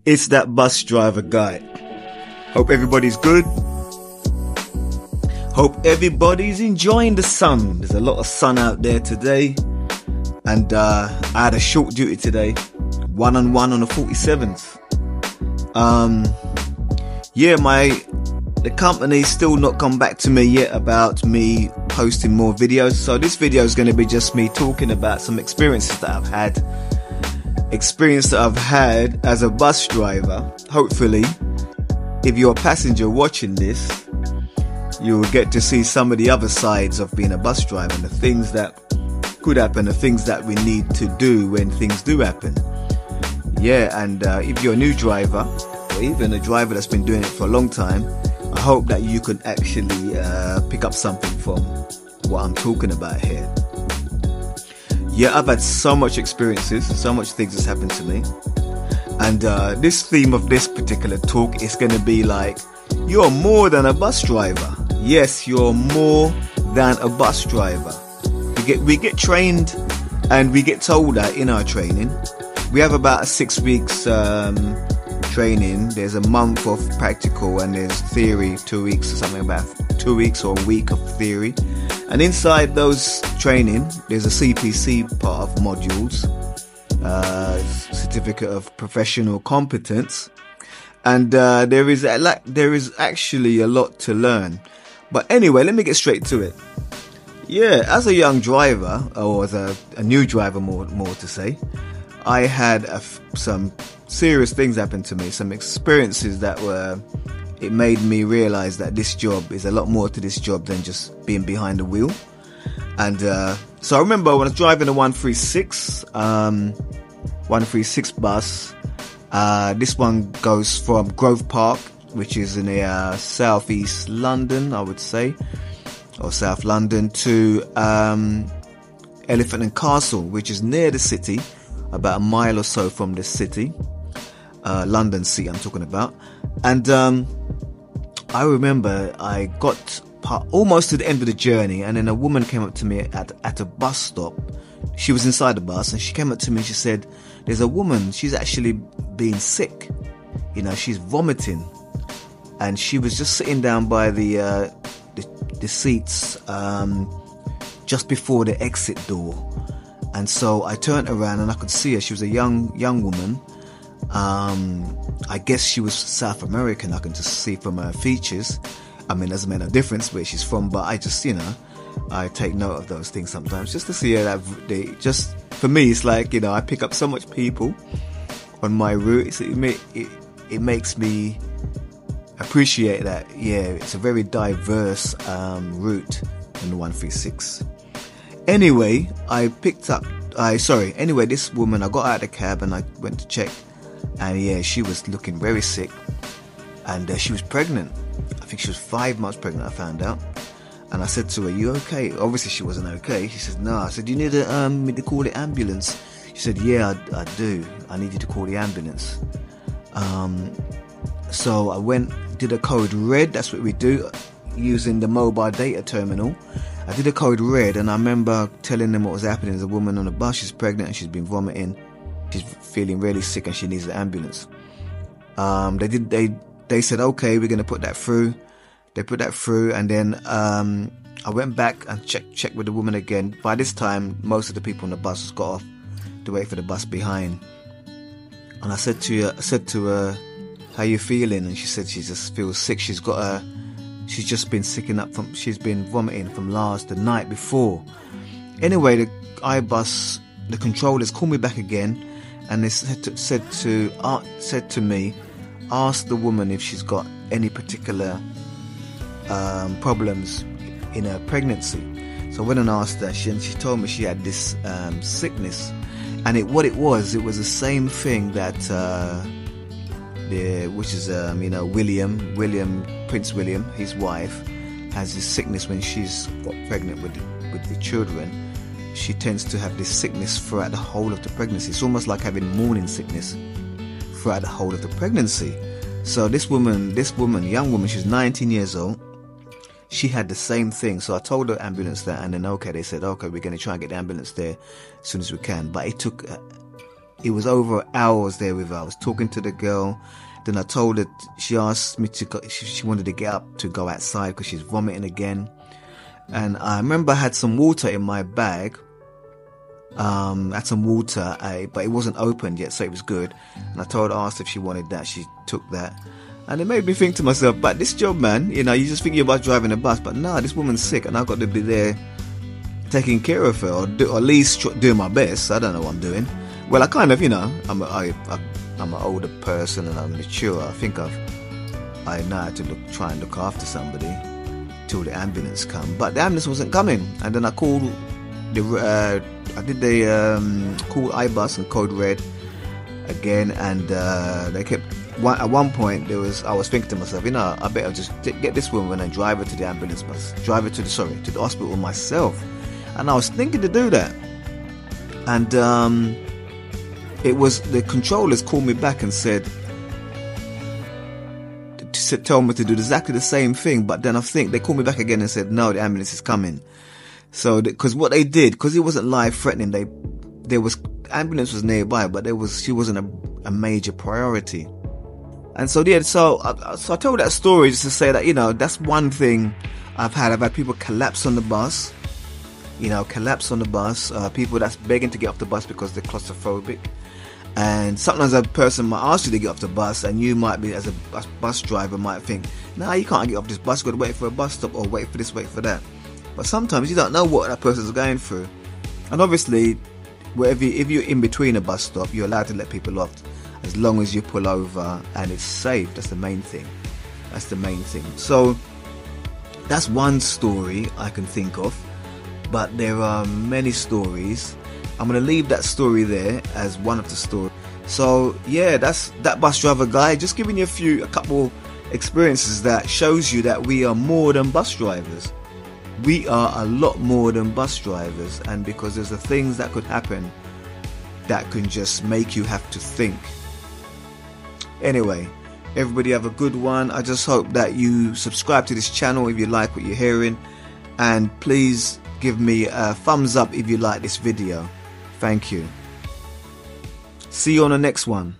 It's that bus driver guy. Hope everybody's good. Hope everybody's enjoying the sun. There's a lot of sun out there today. And I had a short duty today. 1-on-1 on the 47th. The company's still not come back to me yet about me posting more videos. So this video is going to be just me talking about some experiences that I've had. Experience that I've had as a bus driver. Hopefully, if you're a passenger watching this, you'll get to see some of the other sides of being a bus driver and the things that could happen, the things that we need to do when things do happen. Yeah, and if you're a new driver, or even a driver that's been doing it for a long time, I hope that you can actually pick up something from what I'm talking about here. Yeah, I've had so much experiences, so much things that's happened to me. And this theme of this particular talk is going to be like, you're more than a bus driver. Yes, you're more than a bus driver. We get trained, and we get told that in our training. We have about 6 weeks training. There's a month of practical and there's theory, 2 weeks or something, about 2 weeks or a week of theory. And inside those training, there's a CPC part of modules, Certificate of Professional Competence. And there is actually a lot to learn. But anyway, let me get straight to it. Yeah, as a young driver, or as a new driver more to say, I had some serious things happen to me, some experiences that it made me realize that this job is a lot more to this job than just being behind the wheel. And so I remember when I was driving the 136 bus. This one goes from Grove Park, which is in southeast London, I would say, or South London, to Elephant and Castle, which is near the city, about a mile or so from the city, London City I'm talking about. And I remember I got almost to the end of the journey, and then a woman came up to me at a bus stop. She was inside the bus, and she came up to me and she said, there's a woman, she's actually being sick, she's vomiting, and she was just sitting down by the seats just before the exit door. And so I turned around and I could see her. She was a young woman. I guess she was South American. I can just see from her features. I mean, it doesn't make no difference where she's from, but I just, I take note of those things sometimes just to see her. For me, it's like, I pick up so much people on my route. It makes me appreciate that. Yeah, it's a very diverse route in the 136. Anyway, this woman, I got out of the cab and I went to check, and yeah, she was looking very sick, and she was pregnant. I think she was 5 months pregnant, I found out. And I said to her, you okay? Obviously she wasn't okay. She said, no. I said, you need me to call the ambulance? She said, yeah, I do. I need you to call the ambulance. So I did a code red. That's what we do using the mobile data terminal. I did a code red, and I remember telling them what was happening. There's a woman on the bus, she's pregnant and she's been vomiting. She's feeling really sick and she needs an ambulance. They said, okay, we're going to put that through. They put that through, and then I went back and checked with the woman again. By this time, most of the people on the bus got off to wait for the bus behind. And I said to her, how you feeling? And she said she just feels sick. She's just been she's been vomiting from the night before. Anyway, the controllers called me back again, and they said to me, ask the woman if she's got any particular problems in her pregnancy. So I went and asked her, and she told me she had this sickness, and it was the same thing that Prince William, his wife, has this sickness when she's got pregnant with the children. She tends to have this sickness throughout the whole of the pregnancy. It's almost like having morning sickness throughout the whole of the pregnancy. So this young woman, she's 19 years old. She had the same thing. So I told the ambulance that, and then they said, okay, we're going to try and get the ambulance there as soon as we can. But it took it was over an hour I was there with her. I was talking to the girl. Then I told her, she asked me to go, she wanted to get up to go outside because she's vomiting again. And I remember I had some water in my bag. Had some water, but it wasn't opened yet, so it was good. And I told her, asked if she wanted that. She took that. And it made me think to myself, but this job, man, you know, you just think you're about driving a bus, but nah, this woman's sick and I've got to be there taking care of her, or at least doing my best. I don't know what I'm doing. Well, I kind of, you know, I'm an older person and I'm mature. I think I know how to try and look after somebody till the ambulance come. But the ambulance wasn't coming, and then I called I did the call iBus and code red again, and they kept. At one point, I was thinking to myself, you know, I better just get this woman and drive her to the ambulance bus, drive her to the hospital myself. And I was thinking to do that, and it was the controllers called me back and told me to do exactly the same thing. But then I think they called me back again and said, no, the ambulance is coming. So, because what they did, because it wasn't life threatening, ambulance was nearby, but she wasn't a major priority. And so, yeah, so I told that story just to say that, you know, that's one thing I've had people collapse on the bus, people that's begging to get off the bus because they're claustrophobic. And sometimes a person might ask you to get off the bus, and you might be, as a bus driver, might think, nah, you can't get off this bus, you've got to wait for a bus stop, or wait for this, wait for that. But sometimes you don't know what that person's going through. And obviously, if you're in between a bus stop, you're allowed to let people off as long as you pull over and it's safe. That's the main thing. So that's one story I can think of, but there are many stories. I'm going to leave that story there as one of the stories. So yeah, that's that bus driver guy, just giving you a couple experiences that shows you that we are more than bus drivers. We are a lot more than bus drivers, and because there's the things that could happen that can just make you have to think. Anyway, everybody have a good one. I just hope that you subscribe to this channel if you like what you're hearing, and please give me a thumbs up if you like this video. Thank you. See you on the next one.